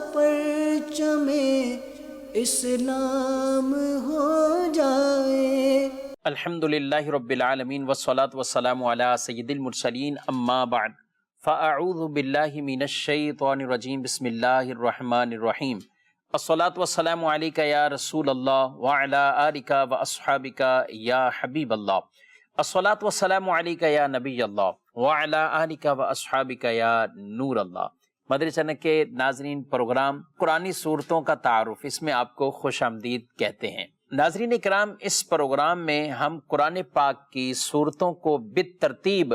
پرچم اسلام ہو جائے۔ الحمدللہ رب العالمین والصلاة والسلام علی سید المرسلین، اما بعد فاعوذ باللہ من الشیطان الرجیم، بسم اللہ الرحمن الرحیم۔ الصلاة والسلام علیکہ یا رسول اللہ وعلی آلک واصحابک یا حبیب اللہ۔ الصلاة والسلام علیکہ یا نبی اللہ وعلی آلک واصحابک یا نور اللہ۔ مدری چینل کے ناظرین، پروگرام قرآنی صورتوں کا تعارف، اس میں آپ کو خوش آمدید کہتے ہیں۔ ناظرین کرام، اس پروگرام میں ہم قرآن پاک کی صورتوں کو بالترتیب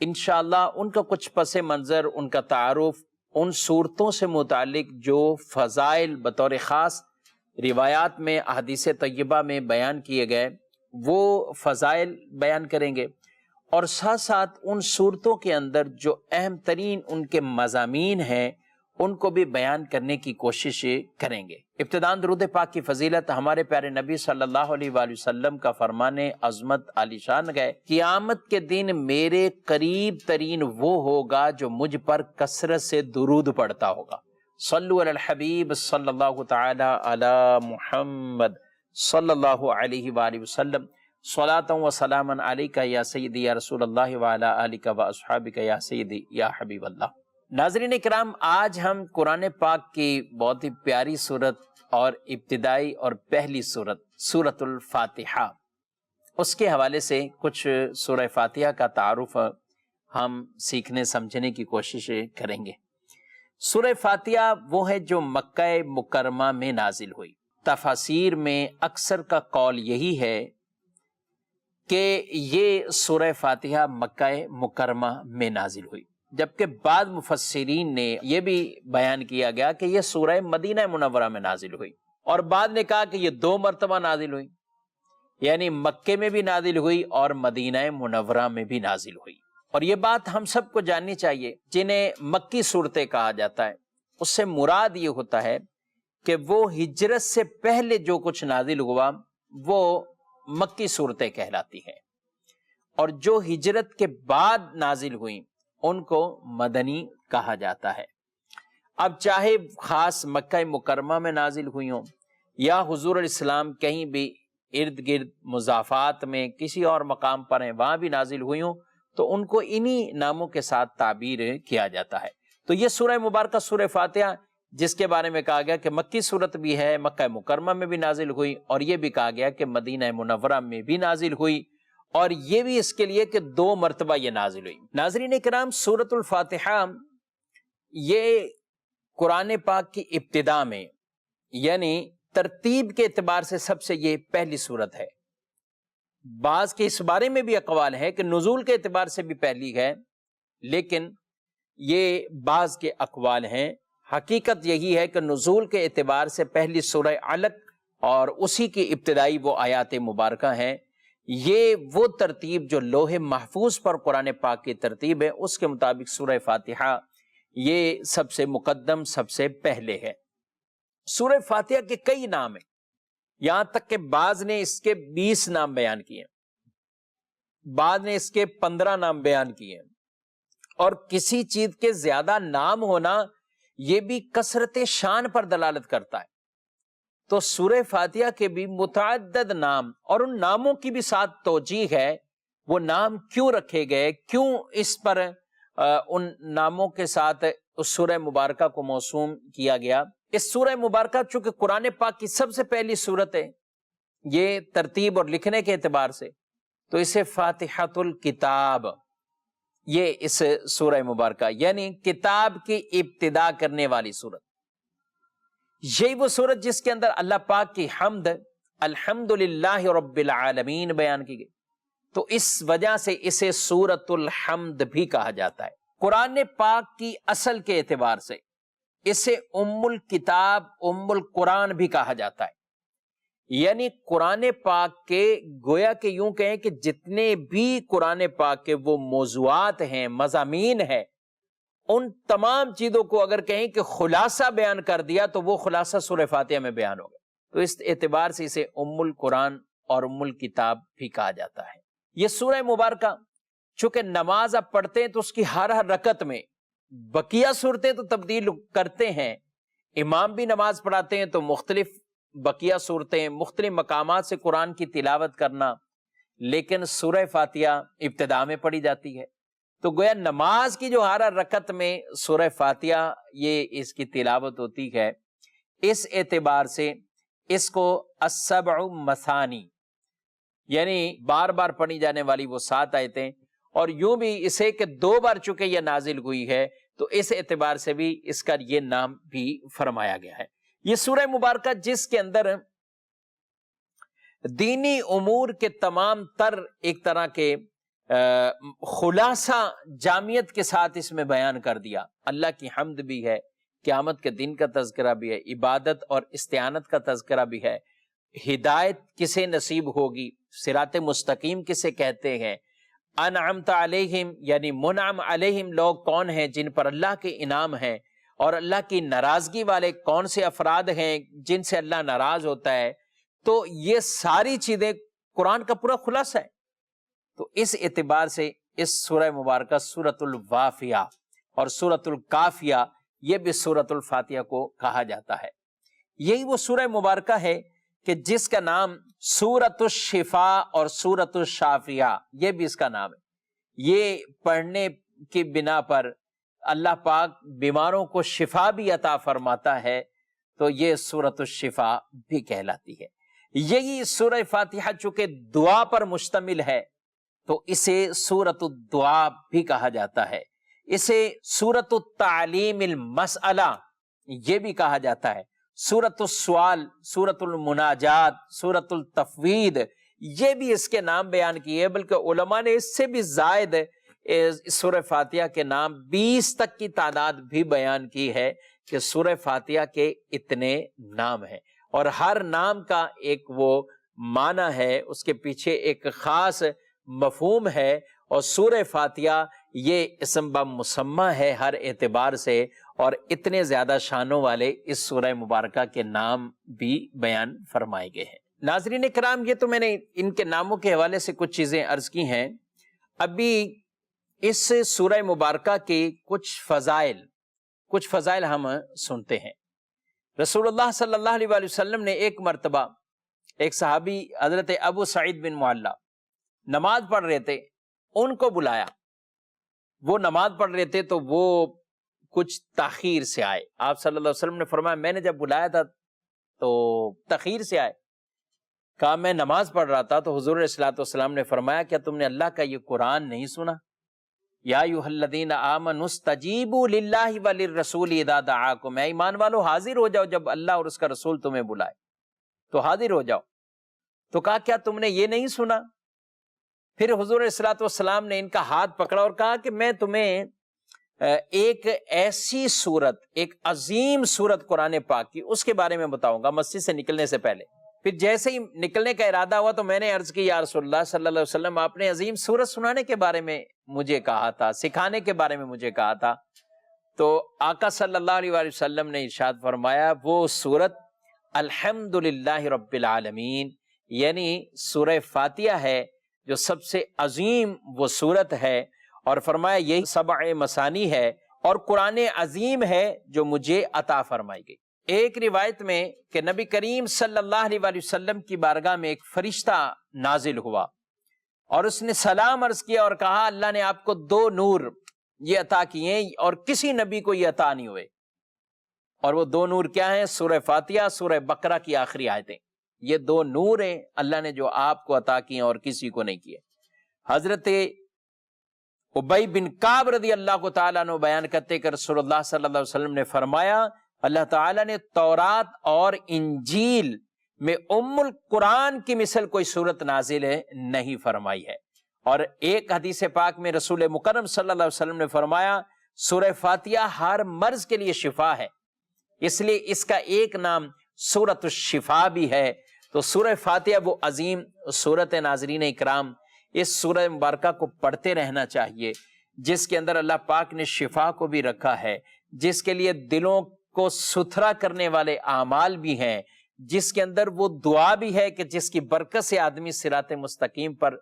انشاءاللہ ان کا کچھ پس منظر، ان کا تعارف، ان صورتوں سے متعلق جو فضائل بطور خاص روایات میں، احادیث طیبہ میں بیان کیے گئے، وہ فضائل بیان کریں گے، اور ساتھ ساتھ ان صورتوں کے اندر جو اہم ترین ان کے مضامین ہیں ان کو بھی بیان کرنے کی کوشش کریں گے۔ ابتداً درود پاک کی فضیلت ہمارے پیارے نبی صلی اللہ علیہ وآلہ وسلم کا فرمان عظمت عالی شان گئے، قیامت کے دن میرے قریب ترین وہ ہوگا جو مجھ پر کثرت سے درود پڑھتا ہوگا۔ صلو علی الحبیب صلی اللہ تعالی علی محمد صلی اللہ علیہ وآلہ وسلم، صلاۃ و سلاما علیکہ یا سیدی یا رسول اللہ وعلی آلک و اصحابک یا سیدی یا حبیب اللہ۔ ناظرین کرام، آج ہم قرآن پاک کی بہت ہی پیاری سورت اور ابتدائی اور پہلی سورت، سورۃ الفاتحہ، اس کے حوالے سے کچھ سورہ فاتحہ کا تعارف ہم سیکھنے سمجھنے کی کوشش کریں گے۔ سورہ فاتحہ وہ ہے جو مکہ مکرمہ میں نازل ہوئی۔ تفاسیر میں اکثر کا قول یہی ہے کہ یہ سورہ فاتحہ مکہ مکرمہ میں نازل ہوئی، جبکہ بعض مفسرین نے یہ بھی بیان کیا گیا کہ یہ سورہ مدینہ منورہ میں نازل ہوئی، اور بعض نے کہا کہ یہ 2 مرتبہ نازل ہوئی، یعنی مکے میں بھی نازل ہوئی اور مدینہ منورہ میں بھی نازل ہوئی۔ اور یہ بات ہم سب کو جاننی چاہیے، جنہیں مکی صورتیں کہا جاتا ہے، اس سے مراد یہ ہوتا ہے کہ وہ ہجرت سے پہلے جو کچھ نازل ہوا وہ مکی صورتیں کہلاتی ہیں، اور جو ہجرت کے بعد نازل ہوئیں ان کو مدنی کہا جاتا ہے۔ اب چاہے خاص مکہ مکرمہ میں نازل ہوئی ہوں یا حضور علیہ السلام کہیں بھی ارد گرد مضافات میں کسی اور مقام پر ہیں وہاں بھی نازل ہوئی ہوں، تو ان کو انہی ناموں کے ساتھ تعبیر کیا جاتا ہے۔ تو یہ سورہ مبارکہ سورہ فاتحہ، جس کے بارے میں کہا گیا کہ مکی صورت بھی ہے، مکہ مکرمہ میں بھی نازل ہوئی، اور یہ بھی کہا گیا کہ مدینہ منورہ میں بھی نازل ہوئی، اور یہ بھی اس کے لیے کہ 2 مرتبہ یہ نازل ہوئی۔ ناظرین کرام، سورۃ الفاتحہ یہ قرآن پاک کی ابتدا میں، یعنی ترتیب کے اعتبار سے سب سے یہ پہلی سورت ہے۔ بعض کے اس بارے میں بھی اقوال ہے کہ نزول کے اعتبار سے بھی پہلی ہے، لیکن یہ بعض کے اقوال ہیں۔ حقیقت یہی ہے کہ نزول کے اعتبار سے پہلی سورہ علق اور اسی کی ابتدائی وہ آیات مبارکہ ہیں۔ یہ وہ ترتیب جو لوح محفوظ پر قرآن پاک کی ترتیب ہے، اس کے مطابق سورہ فاتحہ یہ سب سے مقدم، سب سے پہلے ہے۔ سورہ فاتحہ کے کئی نام ہیں، یہاں تک کہ بعض نے اس کے 20 نام بیان کیے ہیں، بعض نے اس کے 15 نام بیان کیے ہیں، اور کسی چیز کے زیادہ نام ہونا یہ بھی کثرت شان پر دلالت کرتا ہے۔ تو سورہ فاتحہ کے بھی متعدد نام، اور ان ناموں کی بھی ساتھ توجیہ ہے، وہ نام کیوں رکھے گئے، کیوں اس پر ان ناموں کے ساتھ اس سورہ مبارکہ کو موسوم کیا گیا۔ اس سورہ مبارکہ چونکہ قرآن پاک کی سب سے پہلی سورت ہے یہ ترتیب اور لکھنے کے اعتبار سے، تو اسے فاتحۃ الکتاب، یہ اس سورہ مبارکہ یعنی کتاب کی ابتدا کرنے والی سورت، یہی وہ سورت جس کے اندر اللہ پاک کی حمد، الحمدللہ رب العالمین بیان کی گئی، تو اس وجہ سے اسے سورۃ الحمد بھی کہا جاتا ہے۔ قرآن پاک کی اصل کے اعتبار سے اسے ام الکتاب، ام القرآن بھی کہا جاتا ہے، یعنی قرآن پاک کے گویا کہ یوں کہیں کہ جتنے بھی قرآن پاک کے وہ موضوعات ہیں، مضامین ہیں، ان تمام چیزوں کو اگر کہیں کہ خلاصہ بیان کر دیا تو وہ خلاصہ سورہ فاتحہ میں بیان ہوگا، تو اس اعتبار سے اسے ام القرآن اور ام الکتاب بھی کہا جاتا ہے۔ یہ سورہ مبارکہ چونکہ نماز آپ پڑھتے ہیں تو اس کی ہر رکعت میں بقیہ صورتیں تو تبدیل کرتے ہیں، امام بھی نماز پڑھاتے ہیں تو مختلف بقیہ صورتیں، مختلف مقامات سے قرآن کی تلاوت کرنا، لیکن سورہ فاتحہ ابتدا میں پڑھی جاتی ہے۔ تو گویا نماز کی جو ہر رکعت میں سورہ فاتحہ یہ اس کی تلاوت ہوتی ہے، اس اعتبار سے اس کو السبع مثانی یعنی بار بار پڑھی جانے والی وہ 7 آیتیں، اور یوں بھی اسے کہ 2 بار چکے یہ نازل ہوئی ہے تو اس اعتبار سے بھی اس کا یہ نام بھی فرمایا گیا ہے۔ یہ سورہ مبارکہ جس کے اندر دینی امور کے تمام تر ایک طرح کے خلاصہ جامعیت کے ساتھ اس میں بیان کر دیا، اللہ کی حمد بھی ہے، قیامت کے دن کا تذکرہ بھی ہے، عبادت اور استعانت کا تذکرہ بھی ہے، ہدایت کسے نصیب ہوگی، صراط مستقیم کسے کہتے ہیں، انعمت علیہم یعنی منعم علیہم لوگ کون ہیں جن پر اللہ کے انعام ہیں، اور اللہ کی ناراضگی والے کون سے افراد ہیں جن سے اللہ ناراض ہوتا ہے۔ تو یہ ساری چیزیں قرآن کا پورا خلاصہ ہے۔ تو اس اعتبار سے اس سورہ مبارکہ سورۃ الواقعہ اور سورۃ الکافیہ یہ بھی سورۃ الفاتحہ کو کہا جاتا ہے۔ یہی وہ سورہ مبارکہ ہے کہ جس کا نام سورۃ الشفاء اور سورۃ الشافیہ یہ بھی اس کا نام ہے۔ یہ پڑھنے کی بنا پر اللہ پاک بیماروں کو شفا بھی عطا فرماتا ہے، تو یہ سورۃ الشفاء بھی کہلاتی ہے۔ یہی سورہ فاتحہ چونکہ دعا پر مشتمل ہے تو اسے سورۃ الدعاء بھی کہا جاتا ہے، اسے سورۃ التعلیم المسئلہ یہ بھی کہا جاتا ہے، سورۃ السوال، سورۃ المناجات، سورۃ التفویض یہ بھی اس کے نام بیان کیے، بلکہ علماء نے اس سے بھی زائد سورہ فاتحہ کے نام 20 تک کی تعداد بھی بیان کی ہے کہ سورہ فاتحہ کے اتنے نام ہیں، اور ہر نام کا ایک وہ معنی ہے، اس کے پیچھے ایک خاص مفہوم ہے، اور سورہ فاتحہ یہ اسم بمسمہ ہے ہر اعتبار سے، اور اتنے زیادہ شانوں والے اس سورہ مبارکہ کے نام بھی بیان فرمائے گئے ہیں۔ ناظرین کرام، یہ تو میں نے ان کے ناموں کے حوالے سے کچھ چیزیں عرض کی ہیں۔ ابھی اس سورہ مبارکہ کے کچھ فضائل ہم سنتے ہیں۔ رسول اللہ صلی اللہ علیہ وآلہ وسلم نے ایک مرتبہ ایک صحابی حضرت ابو سعید بن معلہ نماز پڑھ رہے تھے، ان کو بلایا، وہ نماز پڑھ رہے تھے تو وہ کچھ تاخیر سے آئے۔ آپ صلی اللہ علیہ وسلم نے فرمایا میں نے جب بلایا تھا تو تاخیر سے آئے، کہا میں نماز پڑھ رہا تھا، تو حضور علیہ السلام نے فرمایا کیا تم نے اللہ کا یہ قرآن نہیں سنا؟ یا ایھا الذین آمنوا استجیبوا للہ وللرسول اذا دعاکم، اے ایمان والو حاضر ہو جاؤ جب اللہ اور اس کا رسول تمہیں بلائے تو حاضر ہو جاؤ۔ تو کہا کیا تم نے یہ نہیں سنا؟ پھر حضور علیہ السلام نے ان کا ہاتھ پکڑا اور کہا کہ میں تمہیں ایک ایسی صورت، ایک عظیم صورت قرآن پاک کی، اس کے بارے میں بتاؤں گا مسجد سے نکلنے سے پہلے۔ پھر جیسے ہی نکلنے کا ارادہ ہوا تو میں نے عرض کی یا رسول اللہ صلی اللہ علیہ وسلم آپ نے عظیم صورت سنانے کے بارے میں مجھے کہا تھا، سکھانے کے بارے میں مجھے کہا تھا۔ تو آقا صلی اللہ علیہ وآلہ وسلم نے ارشاد فرمایا وہ صورت الحمدللہ رب العالمین یعنی سورہ فاتحہ ہے جو سب سے عظیم وہ صورت ہے، اور فرمایا یہی 7 مثانی ہے اور قرآن عظیم ہے جو مجھے عطا فرمائی گئی۔ ایک روایت میں کہ نبی کریم صلی اللہ علیہ وآلہ وسلم کی بارگاہ میں ایک فرشتہ نازل ہوا اور اس نے سلام عرض کیا اور کہا اللہ نے آپ کو 2 نور یہ عطا کیے اور کسی نبی کو یہ عطا نہیں ہوئے، اور وہ 2 نور کیا ہیں؟ سورہ فاتحہ، سورہ بقرہ کی آخری آیتیں، یہ 2 نور ہیں اللہ نے جو آپ کو عطا کیے اور کسی کو نہیں کیے۔ حضرت ابی بن کعب رضی اللہ تعالیٰ عنہ بیان کرتے کہ رسول اللہ صلی اللہ علیہ وسلم نے فرمایا اللہ تعالیٰ نے تورات اور انجیل میں ام القرآن کی مثل کوئی صورت نازل نہیں فرمائی ہے۔ اور ایک حدیث پاک میں رسول مکرم صلی اللہ علیہ وسلم نے فرمایا سورہ فاتحہ ہر مرض کے لیے شفا ہے، اس لیے اس کا ایک نام سورۃ الشفاء بھی ہے۔ تو سورہ فاتحہ وہ عظیم سورت ناظرین اکرام، اس سورہ مبارکہ کو پڑھتے رہنا چاہیے، جس کے اندر اللہ پاک نے شفا کو بھی رکھا ہے، جس کے لیے دلوں کو ستھرا کرنے والے اعمال بھی ہیں، جس کے اندر وہ دعا بھی ہے کہ جس کی برکت سے آدمی صراط مستقیم پر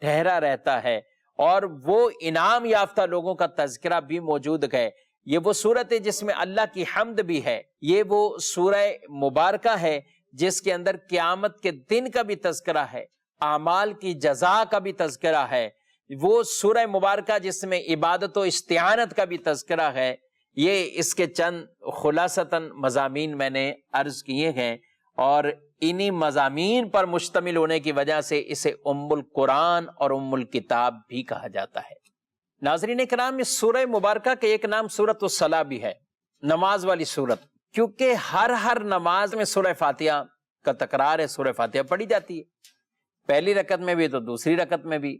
ٹھہرا رہتا ہے، اور وہ انعام یافتہ لوگوں کا تذکرہ بھی موجود ہے۔ یہ وہ صورت ہے جس میں اللہ کی حمد بھی ہے، یہ وہ سورہ مبارکہ ہے جس کے اندر قیامت کے دن کا بھی تذکرہ ہے، اعمال کی جزا کا بھی تذکرہ ہے، وہ سورہ مبارکہ جس میں عبادت و استعانت کا بھی تذکرہ ہے۔ یہ اس کے چند خلاصتاً مضامین میں نے عرض کیے ہیں، اور انہی مضامین پر مشتمل ہونے کی وجہ سے اسے ام القرآن اور ام الکتاب بھی کہا جاتا ہے۔ ناظرین کرام، اس سورہ مبارکہ کے ایک نام سورۃ الصلاۃ بھی ہے، نماز والی سورت، کیونکہ ہر نماز میں سورہ فاتحہ کا تکرار ہے، سورہ فاتحہ پڑھی جاتی ہے، پہلی رکعت میں بھی تو دوسری رکعت میں بھی۔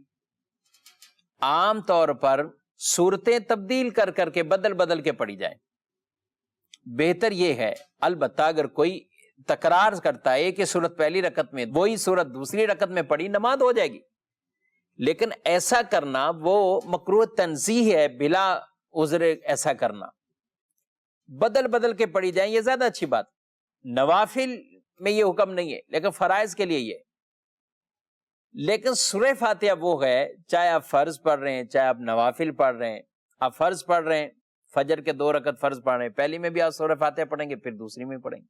عام طور پر صورتیں تبدیل کر کے بدل کے پڑھی جائیں، بہتر یہ ہے۔ البتہ اگر کوئی تکرار کرتا ہے کہ صورت پہلی رکعت میں وہی صورت دوسری رکعت میں پڑھی، نماز ہو جائے گی، لیکن ایسا کرنا وہ مکروہ تنزیہ ہے، بلا عذر ایسا کرنا، بدل کے پڑھی جائیں، یہ زیادہ اچھی بات۔ نوافل میں یہ حکم نہیں ہے، لیکن فرائض کے لیے یہ۔ لیکن سورہ فاتحہ وہ ہے، چاہے آپ فرض پڑھ رہے ہیں، چاہے آپ نوافل پڑھ رہے ہیں، آپ فرض پڑھ رہے ہیں، فجر کے 2 رکعت فرض پڑھ رہے ہیں، پہلی میں بھی آپ سورہ فاتحہ پڑھیں گے، پھر دوسری میں پڑھیں گے۔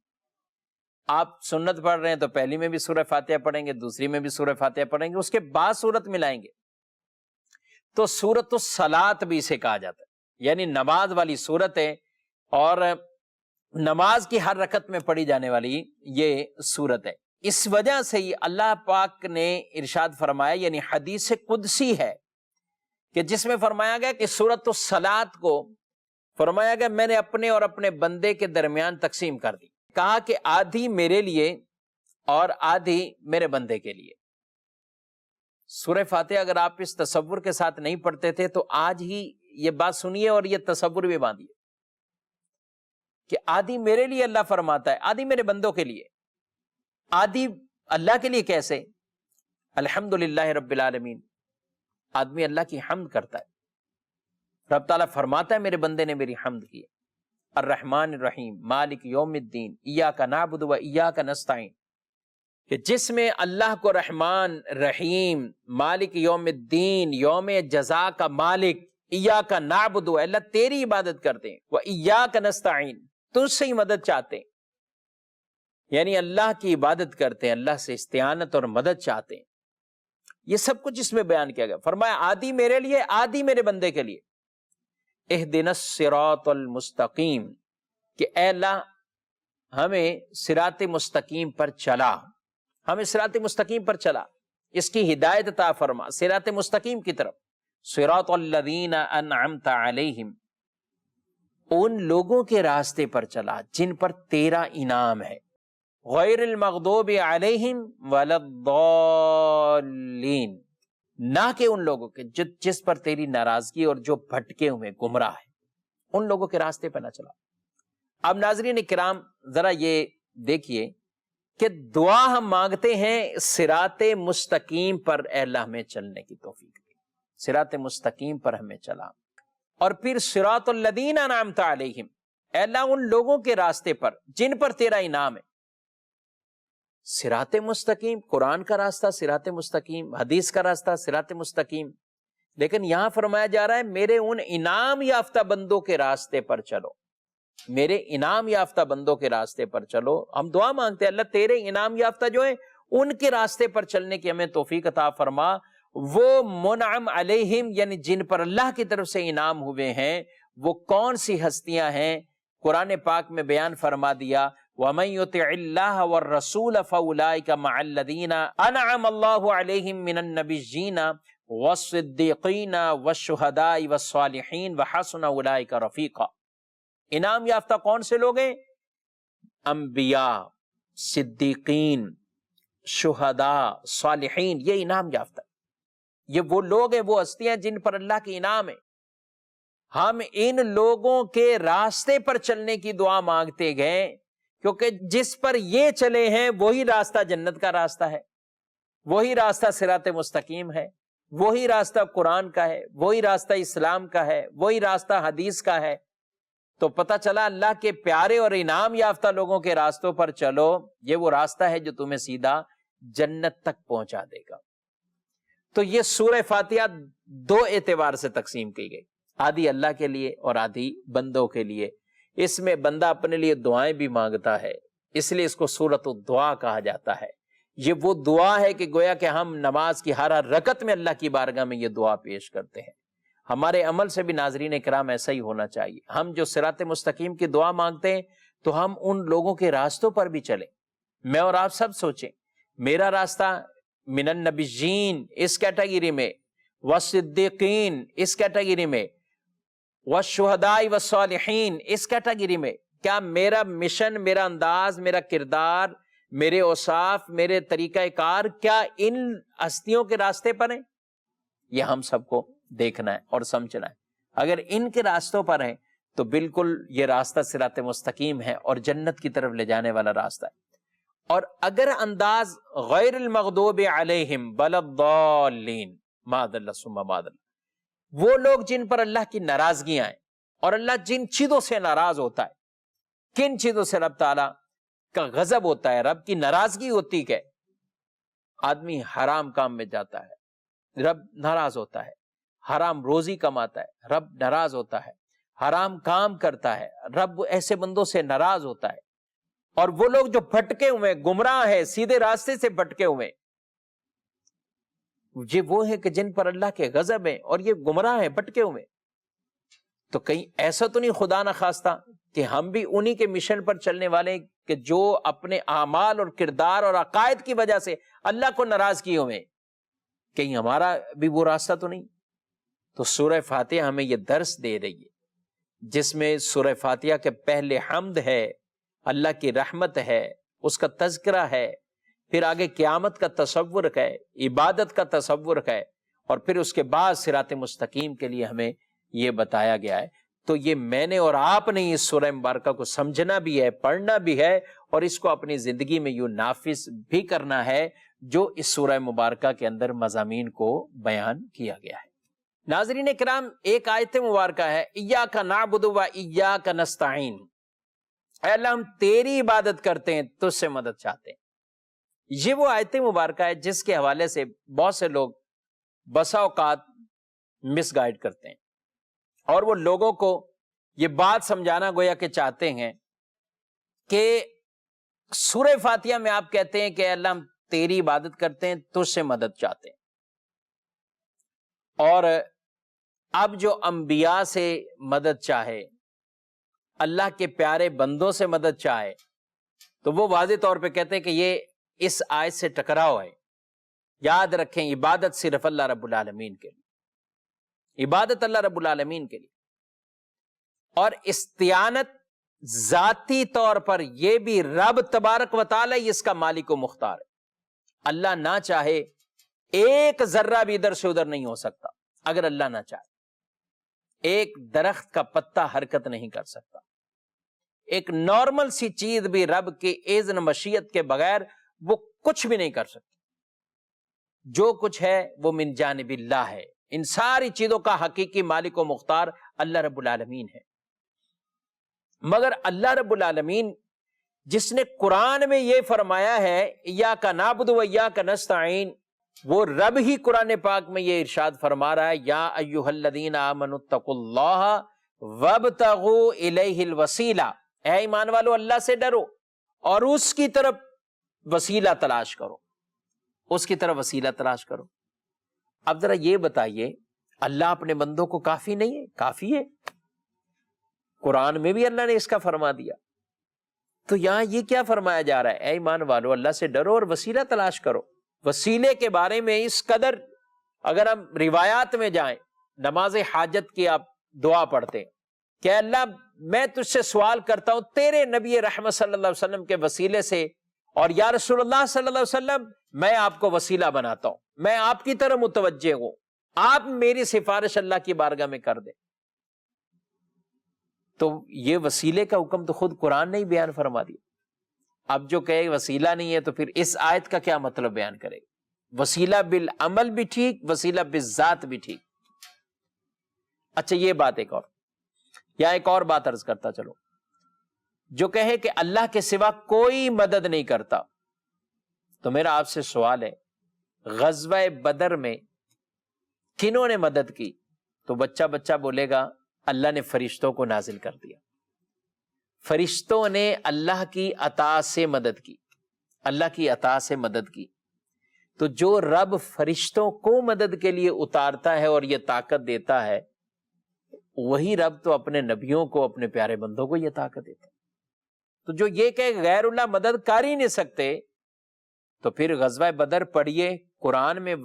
آپ سنت پڑھ رہے ہیں تو پہلی میں بھی سورہ فاتحہ پڑھیں گے، دوسری میں بھی سورہ فاتحہ پڑھیں گے، اس کے بعد سورت ملائیں گے۔ تو سورۃ الصلاۃ بھی اسے کہا جاتا ہے، یعنی نماز والی سورت ہے، اور نماز کی ہر رکعت میں پڑھی جانے والی یہ سورت ہے۔ اس وجہ سے ہی اللہ پاک نے ارشاد فرمایا، یعنی حدیث قدسی ہے کہ جس میں فرمایا گیا کہ سورۃ الصلاۃ کو فرمایا گیا میں نے اپنے اور اپنے بندے کے درمیان تقسیم کر دی، کہا کہ آدھی میرے لیے اور آدھی میرے بندے کے لیے۔ سورہ فاتحہ اگر آپ اس تصور کے ساتھ نہیں پڑھتے تھے تو آج ہی یہ بات سنیے اور یہ تصور بھی باندھیے کہ آدھی میرے لیے اللہ فرماتا ہے، آدھی میرے بندوں کے لیے۔ آدھی اللہ کے لیے کیسے؟ الحمدللہ رب العالمین، آدمی اللہ کی حمد کرتا ہے، رب تعالیٰ فرماتا ہے میرے بندے نے میری حمد کی۔ الرحمن الرحیم مالک یوم الدین ایاک نعبد و ایاک نستعین، کہ جس میں اللہ کو رحمان رحیم، مالک یوم الدین، یوم جزا کا مالک، ایاک نعبد، اللہ تیری عبادت کرتے ہیں، و ایاک نستعین، تجھ سے ہی مدد چاہتے ہیں، یعنی اللہ کی عبادت کرتے ہیں، اللہ سے استعانت اور مدد چاہتے ہیں۔ یہ سب کچھ اس میں بیان کیا گیا، فرمایا آدھی میرے لیے، آدھی میرے بندے کے لیے۔ اہدنا الصراط المستقیم، کہ اے اللہ ہمیں صراط مستقیم پر چلا، ہمیں صراط مستقیم پر چلا، اس کی ہدایت عطا فرما صراط مستقیم کی طرف۔ صراط الذین انعمت علیہم، ان لوگوں کے راستے پر چلا جن پر تیرا انعام ہے، غیر المغضوب علیہم ولا الضالین، نہ کہ ان لوگوں کے جس پر تیری ناراضگی اور جو بھٹکے ہوئے گمراہ ہیں، ان لوگوں کے راستے پہ نہ چلا۔ اب ناظرین کرام ذرا یہ دیکھیے کہ دعا ہم مانگتے ہیں صراط مستقیم پر، اے اللہ ہمیں چلنے کی توفیق دے، صراط مستقیم پر ہمیں چلا، اور پھر صراط الذین انعمت علیہم، اے اللہ ان لوگوں کے راستے پر جن پر تیرا انعام ہے۔ صراط مستقیم قرآن کا راستہ، صراط مستقیم حدیث کا راستہ، صراط مستقیم، لیکن یہاں فرمایا جا رہا ہے میرے ان انعام یافتہ بندوں کے راستے پر چلو، میرے انعام یافتہ بندوں کے راستے پر چلو۔ ہم دعا مانگتے ہیں اللہ تیرے انعام یافتہ جو ہیں ان کے راستے پر چلنے کی ہمیں توفیق عطا فرما۔ وہ منعم علیہم یعنی جن پر اللہ کی طرف سے انعام ہوئے ہیں وہ کون سی ہستیاں ہیں؟ قرآن پاک میں بیان فرما دیا، وَمَن يُطِعِ اللَّهَ وَالرَّسُولَ فَأُولَٰئِكَ مَعَ الَّذِينَ أَنْعَمَ اللَّهُ عَلَيْهِم مِّنَ النَّبِيِّينَ وَالصِّدِّيقِينَ وَالشُّهَدَاءِ وَالصَّالِحِينَ وَحَسُنَ أُولَٰئِكَ رَفِيقًا۔ انعام یافتہ کون سے لوگ ہیں؟ انبیاء، صدیقین، شہداء، صالحین، یہ انعام یافتہ، یہ وہ لوگ ہیں، وہ ہستیاں جن پر اللہ کی انعام ہے۔ ہم ان لوگوں کے راستے پر چلنے کی دعا مانگتے گئے کیونکہ جس پر یہ چلے ہیں وہی راستہ جنت کا راستہ ہے، وہی راستہ صراط مستقیم ہے، وہی راستہ قرآن کا ہے، وہی راستہ اسلام کا ہے، وہی راستہ حدیث کا ہے۔ تو پتہ چلا اللہ کے پیارے اور انعام یافتہ لوگوں کے راستوں پر چلو، یہ وہ راستہ ہے جو تمہیں سیدھا جنت تک پہنچا دے گا۔ تو یہ سورہ فاتحہ دو اعتبار سے تقسیم کی گئی، آدھی اللہ کے لیے اور آدھی بندوں کے لیے۔ اس میں بندہ اپنے لیے دعائیں بھی مانگتا ہے، اس لیے اس کو سورۃ الدعا کہا جاتا ہے۔ یہ وہ دعا ہے کہ گویا کہ ہم نماز کی ہر رکعت میں اللہ کی بارگاہ میں یہ دعا پیش کرتے ہیں۔ ہمارے عمل سے بھی ناظرین کرام ایسا ہی ہونا چاہیے۔ ہم جو صراط مستقیم کی دعا مانگتے ہیں تو ہم ان لوگوں کے راستوں پر بھی چلیں۔ میں اور آپ سب سوچیں، میرا راستہ من النبیین اس کیٹیگری میں، والصدیقین اس کیٹیگری میں، والشہداء والصالحین اس کیٹیگری میں، کیا میرا مشن، میرا انداز، میرا کردار، میرے اوصاف، میرے طریقہ کار کیا ان ہستیوں کے راستے پر ہیں؟ یہ ہم سب کو دیکھنا ہے اور سمجھنا ہے۔ اگر ان کے راستوں پر ہیں تو بالکل یہ راستہ صراط مستقیم ہے اور جنت کی طرف لے جانے والا راستہ ہے۔ اور اگر انداز غیر المغضوب علیہم بل الضالین، معاذ اللہ ثم معاذ اللہ، وہ لوگ جن پر اللہ کی ناراضگیاں ہیں، اور اللہ جن چیزوں سے ناراض ہوتا ہے، کن چیزوں سے رب تعالیٰ کا غضب ہوتا ہے، رب کی ناراضگی ہوتی ہے؟ آدمی حرام کام میں جاتا ہے، رب ناراض ہوتا ہے، حرام روزی کماتا ہے، رب ناراض ہوتا ہے، حرام کام کرتا ہے، رب ایسے بندوں سے ناراض ہوتا ہے۔ اور وہ لوگ جو بھٹکے ہوئے، گمراہ ہیں، سیدھے راستے سے بھٹکے ہوئے، یہ وہ ہیں کہ جن پر اللہ کے غضب ہیں اور یہ گمراہ ہیں، بھٹکے ہوئے۔ تو کہیں ایسا تو نہیں خدا نخواستہ کہ ہم بھی انہی کے مشن پر چلنے والے ہیں کہ جو اپنے اعمال اور کردار اور عقائد کی وجہ سے اللہ کو ناراض کیے ہوئے، کہیں ہمارا بھی وہ راستہ تو نہیں؟ تو سورہ فاتحہ ہمیں یہ درس دے رہی ہے، جس میں سورہ فاتحہ کے پہلے حمد ہے، اللہ کی رحمت ہے، اس کا تذکرہ ہے، پھر آگے قیامت کا تصور ہے، عبادت کا تصور ہے، اور پھر اس کے بعد صراط مستقیم کے لیے ہمیں یہ بتایا گیا ہے۔ تو یہ میں نے اور آپ نے اس سورہ مبارکہ کو سمجھنا بھی ہے، پڑھنا بھی ہے، اور اس کو اپنی زندگی میں یوں نافذ بھی کرنا ہے جو اس سورہ مبارکہ کے اندر مضامین کو بیان کیا گیا ہے۔ ناظرین کرام، ایک آیت مبارکہ ہے، ایاک نعبد و ایاک نستعین، اے اللہ ہم تیری عبادت کرتے ہیں، تجھ سے مدد چاہتے ہیں۔ یہ وہ آیت مبارکہ ہے جس کے حوالے سے بہت سے لوگ بسا اوقات مس گائیڈ کرتے ہیں، اور وہ لوگوں کو یہ بات سمجھانا گویا کہ چاہتے ہیں کہ سورہ فاتحہ میں آپ کہتے ہیں کہ اے اللہ ہم تیری عبادت کرتے ہیں، تجھ سے مدد چاہتے ہیں، اور اب جو انبیاء سے مدد چاہے، اللہ کے پیارے بندوں سے مدد چاہے، تو وہ واضح طور پہ کہتے ہیں کہ یہ اس آیت سے ٹکراؤ ہے۔ یاد رکھیں، عبادت صرف اللہ رب العالمین کے لیے، عبادت اللہ رب العالمین کے لیے، اور استعانت ذاتی طور پر یہ بھی رب تبارک و تعالی اس کا مالک و مختار ہے۔ اللہ نہ چاہے ایک ذرہ بھی ادھر سے ادھر نہیں ہو سکتا، اگر اللہ نہ چاہے۔ ایک درخت کا پتا حرکت نہیں کر سکتا، ایک نارمل سی چیز بھی رب کے اذن مشیت کے بغیر وہ کچھ بھی نہیں کر سکتی۔ جو کچھ ہے وہ من جانب اللہ ہے، ان ساری چیزوں کا حقیقی مالک و مختار اللہ رب العالمین ہے۔ مگر اللہ رب العالمین جس نے قرآن میں یہ فرمایا ہے ایاک نعبد و ایاک نستعین، وہ رب ہی قرآن پاک میں یہ ارشاد فرما رہا ہے، یا ایھا الذین آمنوا اتقوا اللہ وابتغوا الیہ الوسیلہ، اے ایمان والو اللہ سے ڈرو اور اس کی طرف وسیلہ تلاش کرو، اس کی طرف وسیلہ تلاش کرو۔ اب ذرا یہ بتائیے، اللہ اپنے بندوں کو کافی نہیں ہے؟ کافی ہے، قرآن میں بھی اللہ نے اس کا فرما دیا۔ تو یہاں یہ کیا فرمایا جا رہا ہے؟ اے ایمان والو اللہ سے ڈرو اور وسیلہ تلاش کرو۔ وسیلے کے بارے میں اس قدر، اگر ہم روایات میں جائیں، نماز حاجت کی آپ دعا پڑھتے ہیں کہ اللہ میں تجھ سے سوال کرتا ہوں تیرے نبی رحمت صلی اللہ علیہ وسلم کے وسیلے سے، اور یا رسول اللہ صلی اللہ علیہ وسلم میں آپ کو وسیلہ بناتا ہوں، میں آپ کی طرف متوجہ ہوں، آپ میری سفارش اللہ کی بارگاہ میں کر دیں۔ تو یہ وسیلے کا حکم تو خود قرآن نے ہی بیان فرما دیا۔ اب جو کہے وسیلہ نہیں ہے تو پھر اس آیت کا کیا مطلب بیان کرے گا؟ وسیلہ بالعمل بھی ٹھیک، وسیلہ بالذات بھی ٹھیک۔ اچھا یہ بات ایک اور، یا ایک اور بات عرض کرتا چلو، جو کہے کہ اللہ کے سوا کوئی مدد نہیں کرتا، تو میرا آپ سے سوال ہے، غزوہ بدر میں کنہوں نے مدد کی؟ تو بچہ بچہ بولے گا اللہ نے فرشتوں کو نازل کر دیا، فرشتوں نے اللہ کی عطا سے مدد کی، اللہ کی عطا سے مدد کی۔ تو جو رب فرشتوں کو مدد کے لیے اتارتا ہے اور یہ طاقت دیتا ہے، وہی رب تو اپنے نبیوں کو، اپنے پیارے بندوں کو یہ طاقت دیتا ہے۔ تو جو یہ کہ غیر اللہ مدد کر ہی نہیں سکتے، تو پھر غزوہ بدر پڑھیے، قرآن میں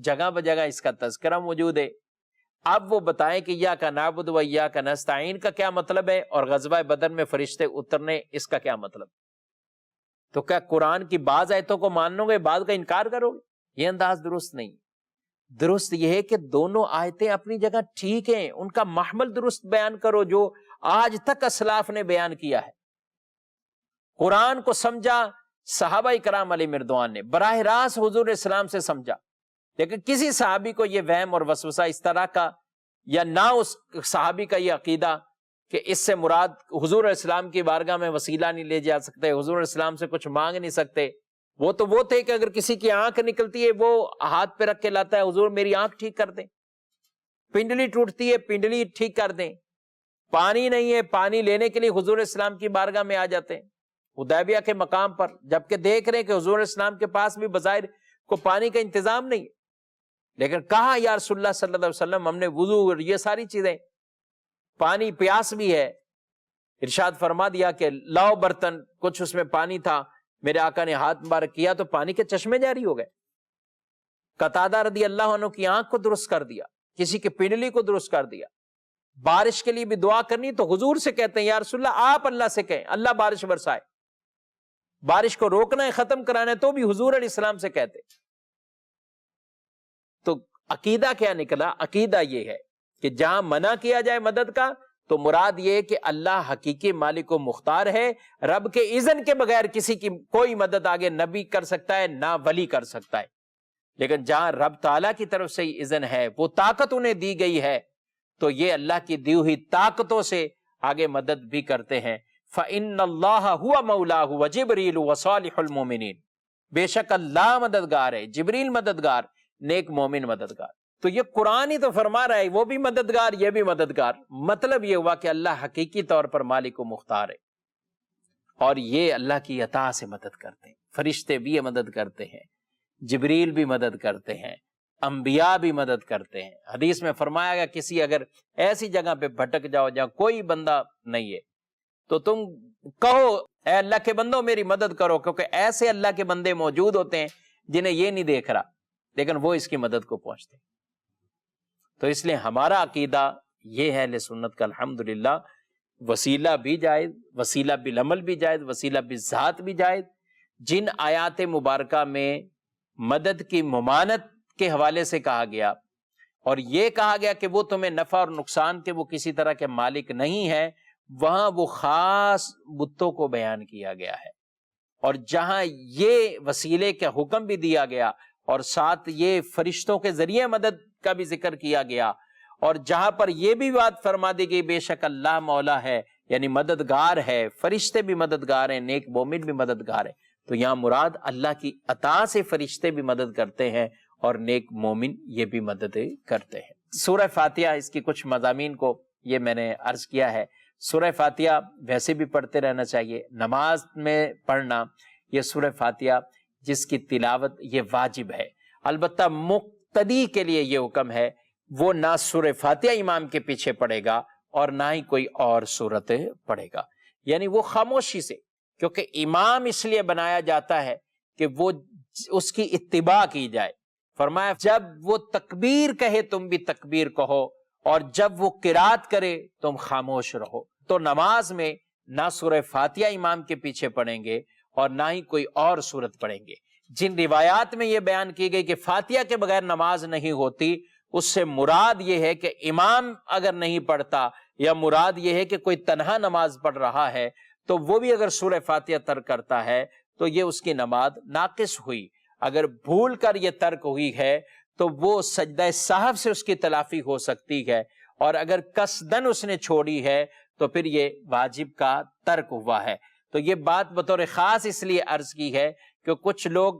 جگہ بجگہ اس کا تذکرہ موجود ہے۔ اب وہ بتائیں کہ یا کا نعبد و یا کا نستعین کا کیا مطلب ہے، اور غزوہ بدر میں فرشتے اترنے اس کا کیا مطلب؟ تو کیا قرآن کی بعض آیتوں کو مانو گے، بعض کا انکار کرو گے؟ یہ انداز درست نہیں۔ درست یہ ہے کہ دونوں آیتیں اپنی جگہ ٹھیک ہیں، ان کا محمل درست بیان کرو جو آج تک اسلاف نے بیان کیا ہے۔ قرآن کو سمجھا صحابہ کرام علیہ مردوان نے، براہ راست حضور اسلام سے سمجھا، لیکن کسی صحابی کو یہ وہم اور وسوسہ اس طرح کا، یا نہ اس صحابی کا یہ عقیدہ کہ اس سے مراد حضور اسلام کی بارگاہ میں وسیلہ نہیں لے جا سکتے، حضور اسلام سے کچھ مانگ نہیں سکتے۔ وہ تو وہ تھے کہ اگر کسی کی آنکھ نکلتی ہے وہ ہاتھ پہ رکھ کے لاتا ہے، حضور میری آنکھ ٹھیک کر دیں، پنڈلی ٹوٹتی ہے پنڈلی ٹھیک کر دیں، پانی نہیں ہے پانی لینے کے لیے حضور اسلام کی بارگاہ میں آ جاتے ہیں حدیبیہ کے مقام پر، جبکہ دیکھ رہے ہیں کہ حضور اسلام کے پاس بھی بظاہر کو پانی کا انتظام نہیں ہے، لیکن کہا یا رسول اللہ صلی اللہ علیہ وسلم ہم نے وضو اور یہ ساری چیزیں، پانی پیاس بھی ہے، ارشاد فرما دیا کہ لاؤ برتن، کچھ اس میں پانی تھا، میرے آقا نے ہاتھ مبارک کیا تو پانی کے چشمے جاری ہو گئے۔ قتادہ رضی اللہ عنہ کی آنکھ کو درست کر دیا، کسی کی پنڈلی کو درست کر دیا۔ بارش کے لیے بھی دعا کرنی تو حضور سے کہتے ہیں یا رسول اللہ آپ اللہ سے کہیں اللہ بارش برسائے، بارش کو روکنا ہے ختم کرانا ہے تو بھی حضور علیہ السلام سے کہتے۔ تو عقیدہ کیا نکلا؟ عقیدہ یہ ہے کہ جہاں منع کیا جائے مدد کا تو مراد یہ کہ اللہ حقیقی مالک و مختار ہے، رب کے اذن کے بغیر کسی کی کوئی مدد آگے نبی کر سکتا ہے نہ ولی کر سکتا ہے، لیکن جہاں رب تعالیٰ کی طرف سے اذن ہے، وہ طاقت انہیں دی گئی ہے، تو یہ اللہ کی دی ہوئی طاقتوں سے آگے مدد بھی کرتے ہیں۔ فَإِنَّ اللَّهَ هُوَ مَوْلَاهُ وَجِبْرِيلُ وَصَالِحُ الْمُؤْمِنِينَ، بے شک اللہ مددگار ہے، جبریل مددگار، نیک مومن مددگار۔ تو یہ قرآن ہی تو فرما رہا ہے وہ بھی مددگار یہ بھی مددگار، مطلب یہ ہوا کہ اللہ حقیقی طور پر مالک و مختار ہے، اور یہ اللہ کی عطا سے مدد کرتے ہیں۔ فرشتے بھی مدد کرتے ہیں، جبریل بھی مدد کرتے ہیں، انبیاء بھی مدد کرتے ہیں۔ حدیث میں فرمایا گیا کسی اگر ایسی جگہ پہ بھٹک جاؤ جہاں کوئی بندہ نہیں ہے تو تم کہو اے اللہ کے بندوں میری مدد کرو، کیونکہ ایسے اللہ کے بندے موجود ہوتے ہیں جنہیں یہ نہیں دیکھ رہا لیکن وہ اس کی مدد کو پہنچتے ہیں۔ تو اس لیے ہمارا عقیدہ یہ ہے اہل سنت کا الحمدللہ، وسیلہ بھی جائز، وسیلہ بالعمل بھی جائز، وسیلہ بالذات بھی جائز۔ جن آیات مبارکہ میں مدد کی ممانت کے حوالے سے کہا گیا اور یہ کہا گیا کہ وہ تمہیں نفع اور نقصان کے وہ کسی طرح کے مالک نہیں ہے، وہاں وہ خاص بتوں کو بیان کیا گیا ہے، اور جہاں یہ وسیلے کا حکم بھی دیا گیا اور ساتھ یہ فرشتوں کے ذریعے مدد کا بھی ذکر کیا گیا، اور جہاں پر یہ بھی بات فرما دی گئی بے شک اللہ مولا ہے یعنی مددگار ہے، فرشتے بھی مددگار ہیں، نیک مومن بھی مددگار ہیں، تو یہاں مراد اللہ کی عطا سے فرشتے بھی مدد کرتے ہیں اور نیک مومن یہ بھی مدد کرتے ہیں۔ سورہ فاتحہ اس کی کچھ مضامین کو یہ میں نے عرض کیا ہے۔ سورہ فاتحہ ویسے بھی پڑھتے رہنا چاہیے، نماز میں پڑھنا یہ سورہ فاتحہ جس کی تلاوت یہ واجب ہے، البتہ مقتدی کے لیے یہ حکم ہے وہ نہ سورہ فاتحہ امام کے پیچھے پڑھے گا اور نہ ہی کوئی اور سورت پڑھے گا، یعنی وہ خاموشی سے، کیونکہ امام اس لیے بنایا جاتا ہے کہ وہ اس کی اتباع کی جائے۔ فرمایا جب وہ تکبیر کہے تم بھی تکبیر کہو، اور جب وہ قرات کرے تم خاموش رہو۔ تو نماز میں نہ سورہ فاتحہ امام کے پیچھے پڑھیں گے اور نہ ہی کوئی اور سورت پڑھیں گے۔ جن روایات میں یہ بیان کی گئی کہ فاتحہ کے بغیر نماز نہیں ہوتی، اس سے مراد یہ ہے کہ امام اگر نہیں پڑھتا، یا مراد یہ ہے کہ کوئی تنہا نماز پڑھ رہا ہے تو وہ بھی اگر سورہ فاتحہ ترک کرتا ہے تو یہ اس کی نماز ناقص ہوئی۔ اگر بھول کر یہ ترک ہوئی ہے تو وہ سجدہ سہو سے اس کی تلافی ہو سکتی ہے، اور اگر قصدن اس نے چھوڑی ہے تو پھر یہ واجب کا ترک ہوا ہے۔ تو یہ بات بطور خاص اس لیے عرض کی ہے کہ کچھ لوگ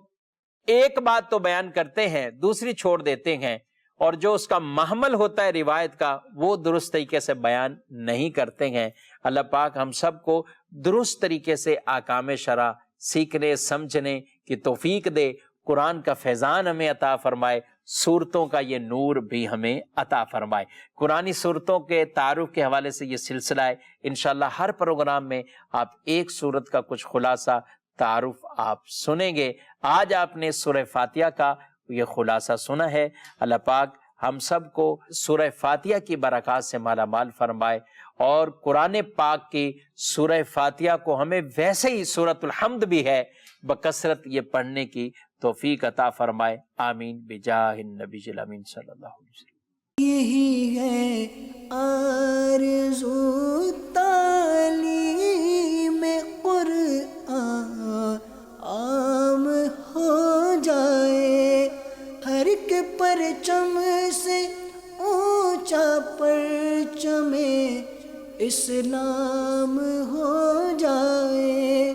ایک بات تو بیان کرتے ہیں دوسری چھوڑ دیتے ہیں، اور جو اس کا محمل ہوتا ہے روایت کا وہ درست طریقے سے بیان نہیں کرتے ہیں۔ اللہ پاک ہم سب کو درست طریقے سے احکام شرع سیکھنے سمجھنے کی توفیق دے، قرآن کا فیضان ہمیں عطا فرمائے، صورتوں کا یہ نور بھی ہمیں عطا فرمائے۔ قرآنی صورتوں کے تعارف کے حوالے سے یہ سلسلہ ہے، انشاءاللہ ہر پروگرام میں آپ ایک صورت کا کچھ خلاصہ تعارف آپ سنیں گے۔ آج آپ نے سورہ فاتحہ کا یہ خلاصہ سنا ہے۔ اللہ پاک ہم سب کو سورہ فاتحہ کی برکات سے مالا مال فرمائے، اور قرآن پاک کی سورہ فاتحہ کو ہمیں ویسے ہی سورۃ الحمد بھی ہے بکثرت یہ پڑھنے کی توفیق عطا فرمائے۔ آمین بجاہ النبی الامین صلی اللہ علیہ وسلم۔ یہی ہے آرزو تعلیم قرآن عام ہو جائے، ہر ایک پرچم سے اونچا پرچم اسلام ہو جائے۔